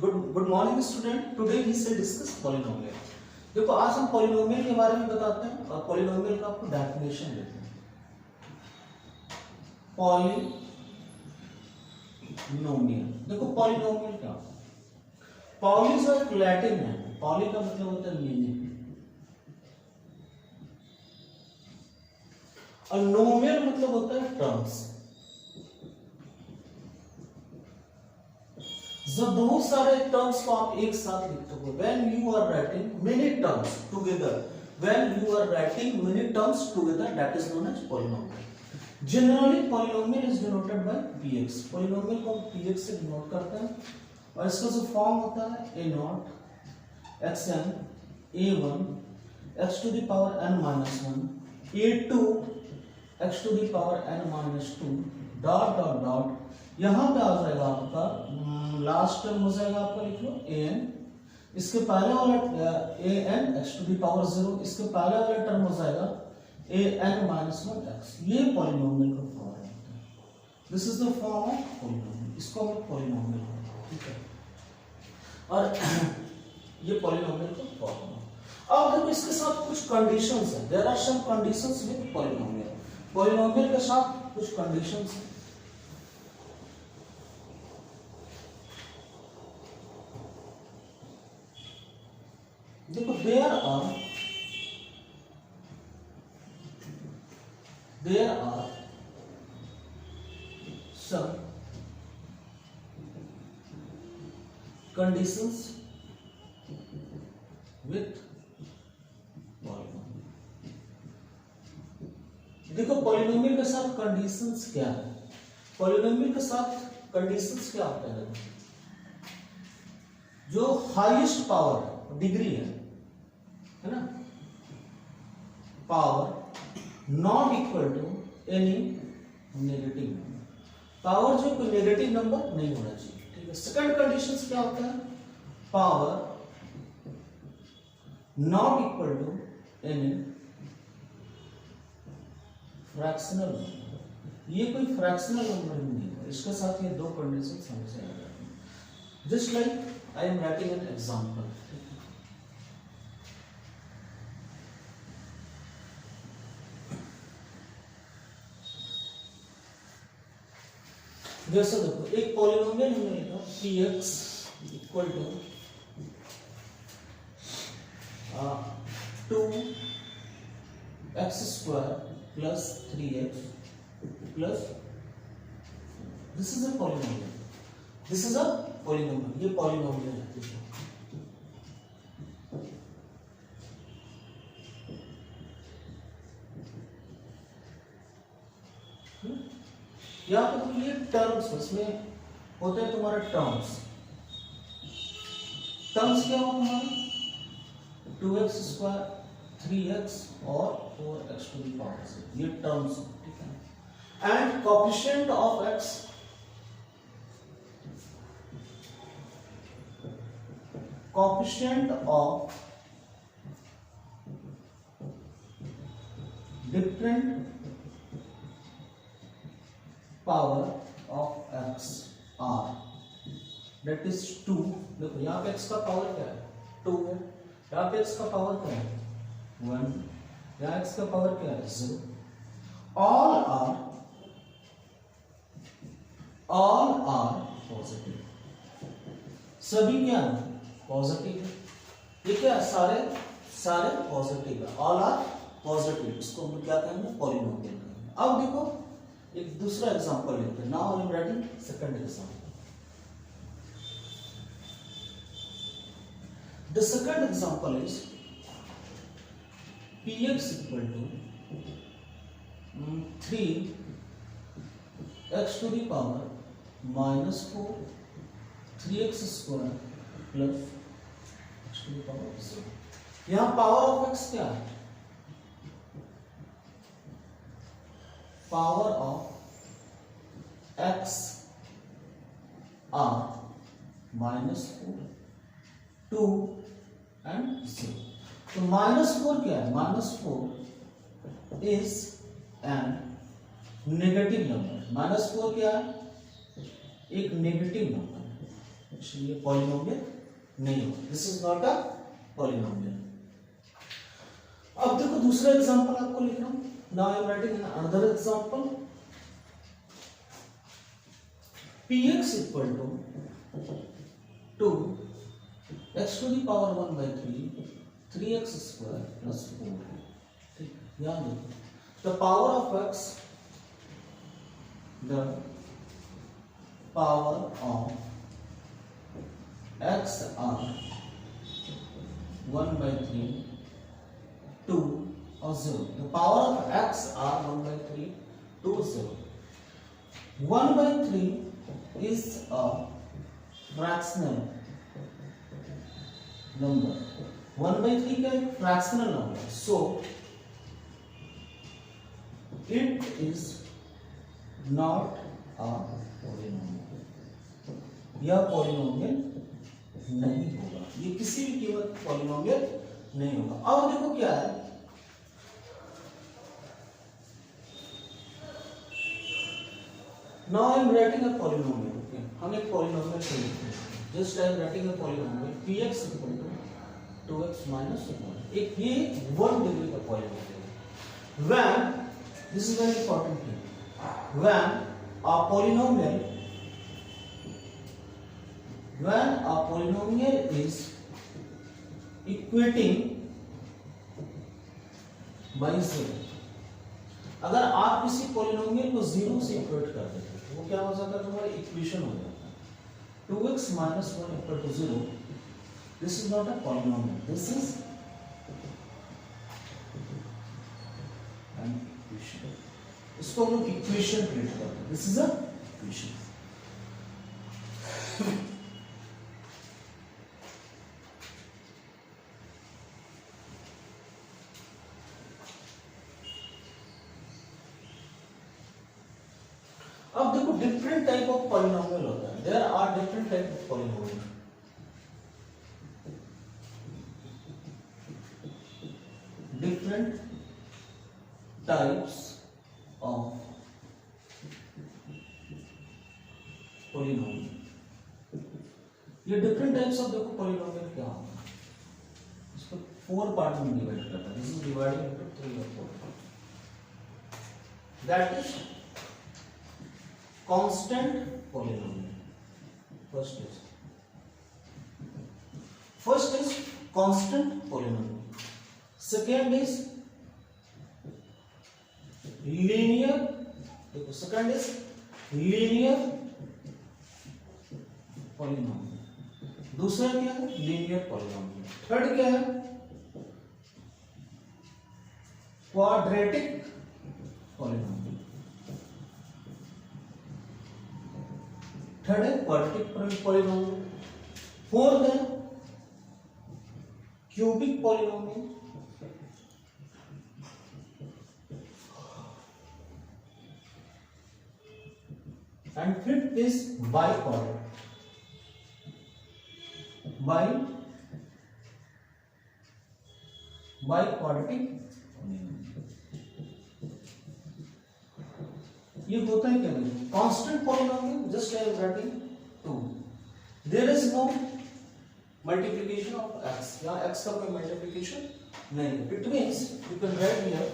Good morning student. Today we say discuss polynomial. देखो आज हम पॉलिनोमियल के बारे में बताते हैं और पॉलिनोमियल का आपको डेफिनेशन देते हैं। पॉलिनोमियल, देखो पॉलिनोमियल क्या होता है? पॉली जो एक लैटिन है, पॉली का मतलब होता है मीनिंग, और नोमियल मतलब होता है टर्म्स। जब बहुत सारे टर्म्स को आप एक साथ लिखते हो, when you are writing many terms together, that is known as polynomial. Generally polynomial is denoted by px. polynomial को px से डिनोट करते हैं और इसका जो फॉर्म होता है a naught xn a1 x to the power n minus 1 a2 x to the power n minus 2 dot dot dot. यहां पे आ जाएगा आपका लास्ट टर्म हो जाएगा आपका, लिख लो an, इसके पहले वाला an x to the power 0, इसके पहले वाला टर्म हो जाएगा an minus 1x। ये पॉलिनोमियल का फॉर्म है। This is the form of polynomial, इसको हम पॉलिनोमियल कहते हैं, ठीक है। और ये पॉलिनोमियल का फॉर्म है। अब देखो इसके साथ कुछ कंडीशंस हैं। There are some conditions with polynomial. Polynomial के साथ कुछ कंडीशंस हैं। देखो there are some conditions with polynomial। देखो पॉलिनोमियल के साथ कंडीशंस क्या है? पॉलिनोमियल के साथ कंडीशंस क्या होता है? जो हाईएस्ट पावर डिग्री है ना, power not equal to any negative number. Power जो कोई नेगेटिव नंबर नहीं होना चाहिए, ठीक है। सेकंड कंडीशन क्या होता है? Power not equal to any fractional number. ये कोई फ्रैक्शनल नंबर नहीं है। इसके साथ ये दो कंडीशन समझ आ जाती है। Just like I am writing an example. जैसे देखो एक पॉलिनोमियल हमने लिखा px equal to 2x square plus 3x plus, this is a polynomial, ये पॉलिनोमियल है। यहाँ पे तो ये टर्म्स, इसमें होते हैं तुम्हारे टर्म्स क्या हो तुम्हारे? 2x स्क्वायर 3x और 4x टू द पावर 6, ये टर्म्स, ठीक है। And coefficient of x, coefficient of different power of x r, that is 2। देखो यहाँ पे x का पावर क्या है? 2 है। यहाँ पे x का पावर क्या है? 1। यहाँ x का पावर क्या है? 0। all are positive. सभी क्या है? पॉजिटिव है। ये क्या है? सारे पॉजिटिव है। all are positive. इसको हम क्या कहेंगे? पॉलिनोमियल कहेंगे। अब देखो एक दूसरा एग्जांपल लेते हैं। Now I am writing second example. The second example is px equal to 3x to the power -4 3x square plus x to the power 0। यहां पावर ऑफ x क्या है? Power of x r -4 2 and 0। तो -4 क्या है? -4 is an negative number. -4 क्या है? एक negative number है। इसलिए पॉलिनोमियल नहीं होगा, this is not a polynomial. अब देखो दूसरा एग्जांपल आपको लिख रहा हूं, now I am writing another example. px equal to 2x to the power 1 by 3 3x square plus 4। ठीक, ध्यान दो, the power of x, the power of x are 1 by 3 2 or 0, the power of x are 1 by 3 2 0। 1 by 3 is a fractional number, 1 by 3 का एक fractional number, so it is not a polynomial, यह polynomial नहीं होगा, ये किसी भी कीमत polynomial नहीं होगा। अब देखो क्या है, now I am writing a polynomial, okay? हम एक पॉलिनोमियल को लिखते हैं, just I am writing a polynomial px equal to 2x minus 1, एक ये 1 डिग्री का पॉलिनोमियल है। when, this is very important thing, when a polynomial is equating by 0, अगर आप किसी पॉलिनोमियल को 0 से इक्वेट कर देते हैं तो वो क्या हो जाता है, तुम्हारा इक्वेशन हो जाता है 2x minus 1 equal to 0, this is not a polynomial, this is an equation, इसको हम लोग इक्वेशन ट्रीट करते हैं, दिस इज अ इक्वेशन। अब देखो डिफरेंट टाइप ऑफ पॉलिनोमियल होता है, there are different type of polynomial. Different types of polynomial, ये डिफरेंट टाइप्स ऑफ देखो पॉलिनोमियल क्या होता है, इसको 4 पार्ट में डिवाइड करता है, दिस इज डिवाइडेड इनटू 3 और 4 part, that is constant polynomial, first is constant polynomial, second is linear, देखो second is linear polynomial, दूसरा क्या है linear polynomial, थर्ड क्या है quadratic polynomial, थर्ड है क्वाड्रेटिक पॉलिनोमियल, फोर्थ है cubic polynomial, and fifth is biquadratic ये होता है क्या, constant polynomial, just I am writing 2, there is no multiplication of x, यहां x का कोई मल्टीप्लिकेशन नहीं है, it means you can write here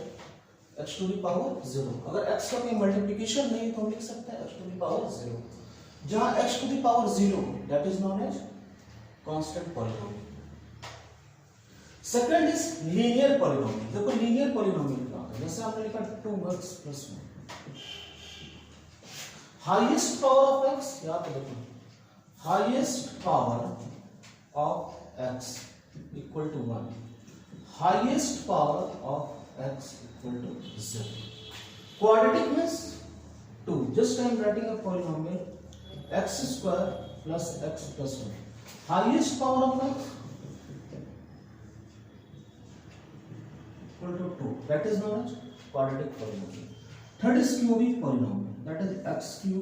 x to the power 0, अगर x का कोई मल्टीप्लिकेशन नहीं तो हम लिख सकते हैं x टू द पावर 0, जहां x to the power 0 that is known as constant polynomial. Second is linear polynomial, देखो लीनियर पॉलिनोमियल क्या होता है, जैसे हमने लिखा 2x + 1, highest power of x, याद रखो highest power of x equal to 1, highest power of x equal to 0, quadratic means 2, just I am writing a polynomial x² + x + 1, highest power of x equal to 2, that is known as quadratic polynomial। Third is cubic polynomial, that is x³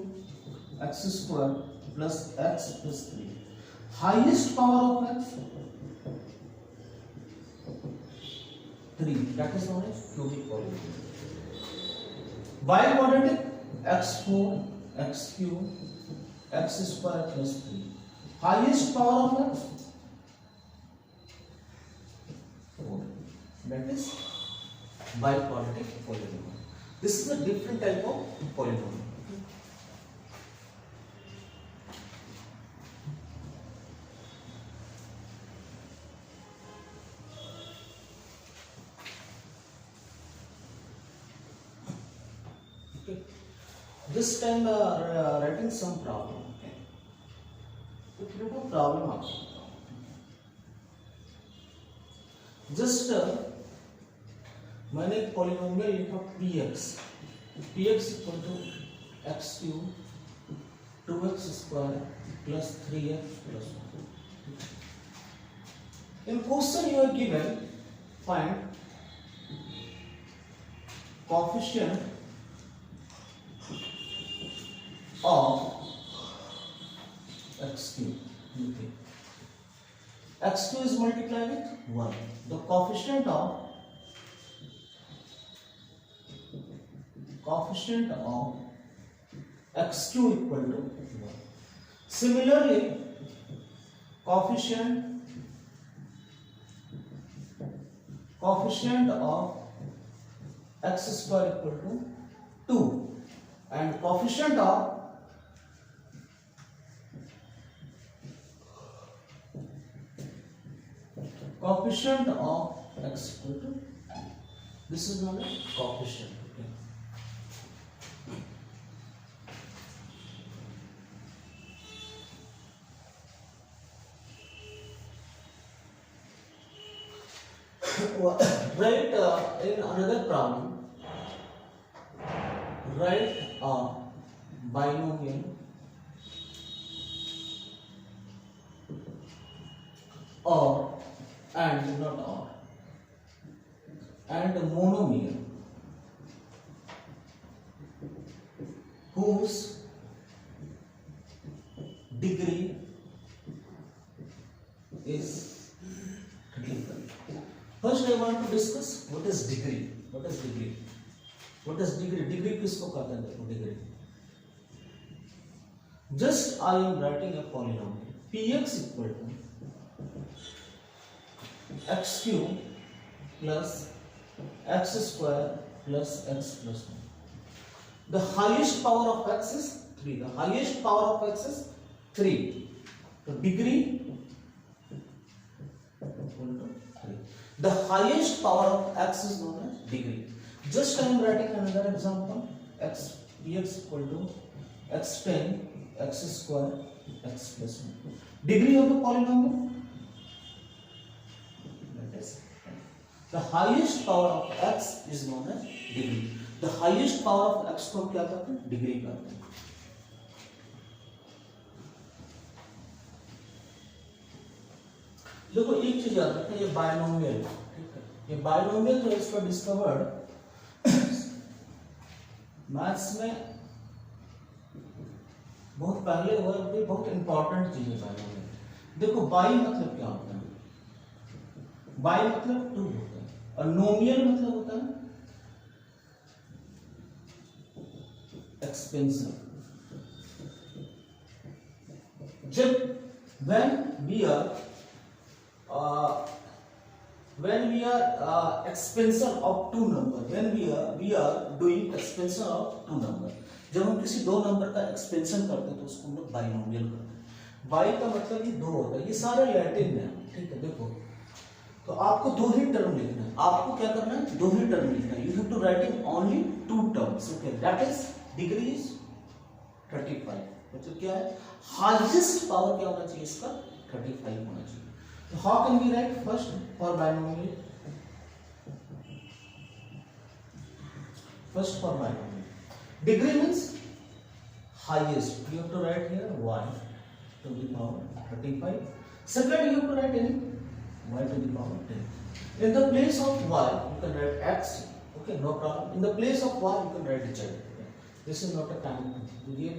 x² plus x plus 3, highest power of x 3, that is known as cubic polynomial। Biquadratic x4 x³ x² plus 3, highest power of x, 4. That is biquadratic polynomial. This is a different type of polynomial. Okay. This time writing some problem. Okay. If you have a problem also. Just मैंने एक polynomial लिखा px, px equal to x cube 2x square plus 3x plus 1. In question you are given find coefficient of x cube. Okay. X cube is multiplied with 1. The coefficient of x cube equal to 1. Similarly, coefficient of x square equal to 2, and coefficient of x equal to, this is known as coefficient. Okay. Write in another problem, write a binomial or and not or and monomial whose degree is critical. First I want to discuss what is degree. What is degree? What is degree? Degree किसको कहते हैं? देखो degree. Just I am writing a polynomial px equal to x cube plus x square plus x plus 1. The highest power of x is 3. The highest power of x is 3. The degree equal to 3. The highest power of x is known as degree. Just I am writing another example. X px equal to x 10 x square x plus 1. Degree of the polynomial, that is, the highest power of x is known as degree. The highest power of x को क्या कहते हैं? Degree कहते हैं. देखो एक चीज याद रखना, ये बायनोमियल, ठीक है, ये बायनोमियल जो इसका डिस्कवर्ड मैथ्स में बहुत पहले हुआ, ये बहुत इंपॉर्टेंट चीज है बायनोमियल. देखो बाई मतलब क्या होता है? बाई मतलब 2 होता है, और नोमियल मतलब होता है एक्सपेंशन. जब when we are expansion of two number, when we are doing expansion of two number, जब हम किसी दो नंबर का एक्सपेंशन करते हैं तो उसको हम लोग बाइनोमियल करते हैं. बाई का मतलब ये दो होता है. ये सारे लैटिन में है, ठीक है. देखो तो आपको दो ही टर्म लिखना है. आपको क्या करना है? दो ही टर्म लिखना है. You have to writing only 2 terms. Okay, that is degree is 35. मतलब क्या है? हाईएस्ट पावर क्या होना चाहिए इसका? 35 होना चाहिए. So how can we write first for binomial? First for binomial, degree means highest. You have to write here y to the power 35. Second, you have to write any y to the power 10. In the place of y, you can write x. Okay, no problem. In the place of y, you can write z. This is not a time. ये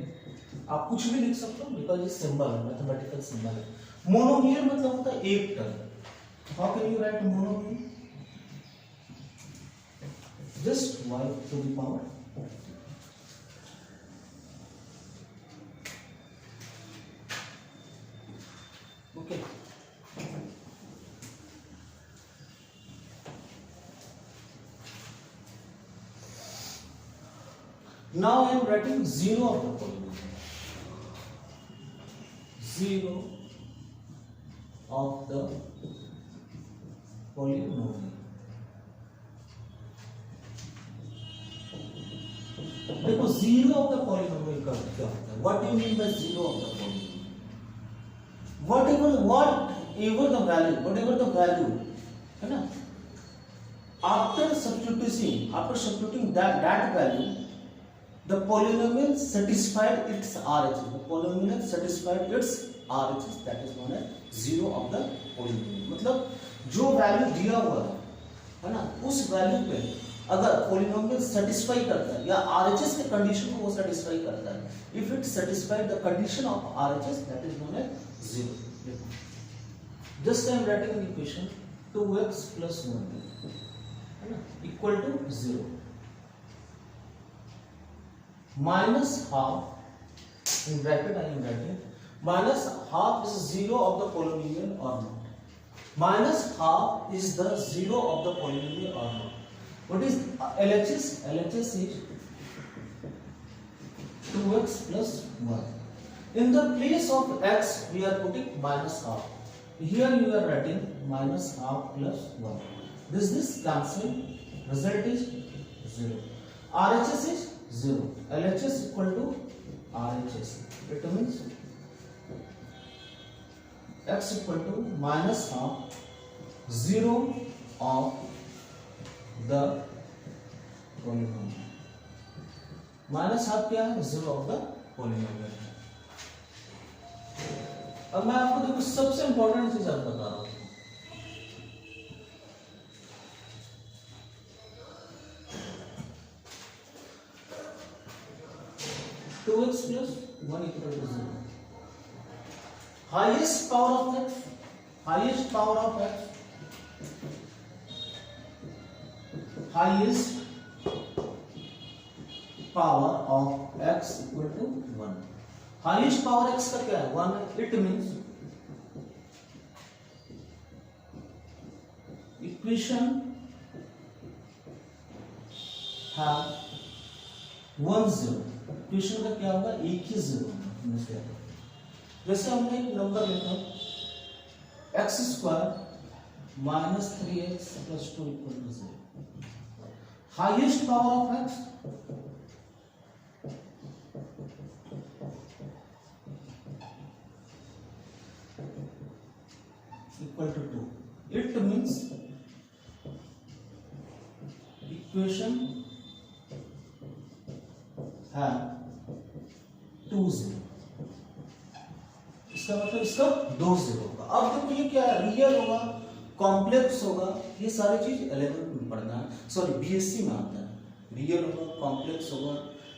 आप कुछ भी लिख सकते हो because ये symbol है, mathematical symbol है. मोनोमियल मतलब होता है एक term. How can you right monomial? Just y to the power 10. Now I am writing 0 of the polynomial. 0 of the polynomial. देखो 0 of the polynomial का क्या होता है? What do you mean by 0 of the polynomial? Whatever the value, है ना? After substituting that value, the polynomial satisfied its RHS. The polynomial satisfied its RHS. That is known as 0 of the polynomial. मतलब जो value दिया हुआ है ना, उस value पे अगर पॉलिनोमियल सेटिस्फाई करता है या आरएचएस के कंडीशन को वो सेटिस्फाई करता है, if it satisfied the condition of RHS, that is known as 0. Just I am writing the equation 2x + 1 है ना equal to 0 minus half in bracket I am writing minus half is 0 of the polynomial or not. Minus half is the 0 of the polynomial or not. What is LHS? LHS is 2x + 1. In the place of x we are putting minus half. Here you are writing minus half plus 1. This cancel. Result is 0. RHS is 0. LHS equal to RHS. It means x equal to minus half 0 of the polynomial. Minus half क्या है? 0 of the polynomial. अब मैं आपको देखो सबसे important चीज आप बता रहा हूं. 2x + 1 = 0. Highest power of x, highest power of x equal to 1. Highest power x का क्या है? 1 है. It means equation have 1 0. Equation का क्या होगा? एक ही 0 होगा. जैसे हमने एक नंबर लिखा x² - 3x + 2 = 0. Highest power of x equal to 2. It means equation have 2 0. इसका मतलब इसका 2 0 होगा. अब देखो ये क्या है? रियल होगा, कॉम्प्लेक्स होगा, ये सारी चीज 11th में पढ़ना है. सॉरी बीएससी में आता है. रियल होगा, कॉम्प्लेक्स होगा,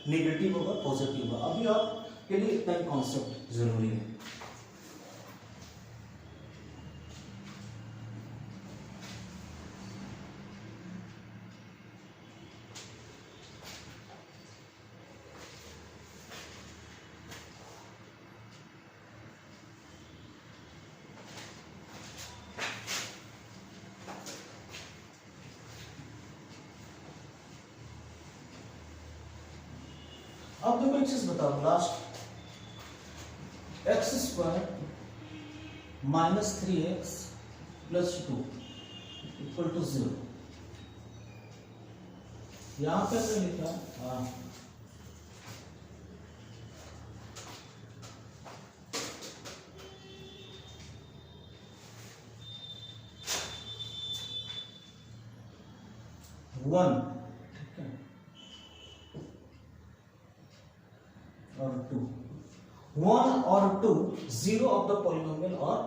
नेगेटिव होगा, पॉजिटिव होगा. अभी आपके लिए इतना ही कॉन्सेप्ट जरूरी है. अब देखो एक चीज बताओ. Last x² - 3x + 2 = 0. यहां पे हमने लिखा 1 और 2. 1 और 2 0 of the polynomial or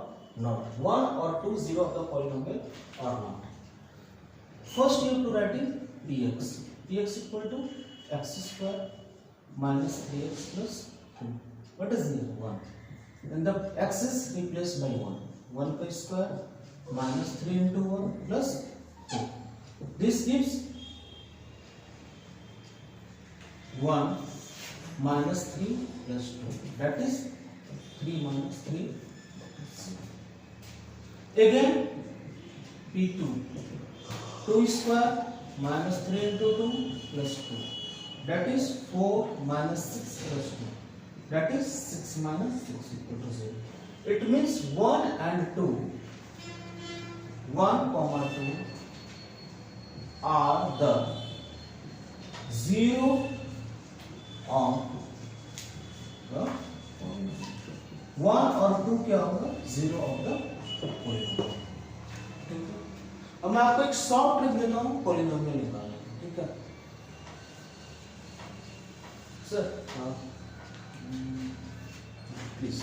not. 1 or 2 0 of the polynomial or not. First you have to write in px. Px equal to x² - 3x + 2. What is here? 1. Then the x is replaced by 1. 1 का square minus 3 into 1 plus 2. This gives 1 minus 3 plus 2. That is 3 minus 3. Again P2. 2 square minus 3 into 2 plus 2. that is 4 minus 6 plus 2, that is 6 minus 6 equal to 0. It means 1 and 2, 1 comma 2 are the 0 of the 1 और 2 क्या होगा 0 of the polynomial. ठीक है, अब मैं आपको एक short trick देता हूं पॉलिनोमियल निकालने की। ठीक है सर, हाँ प्लीज।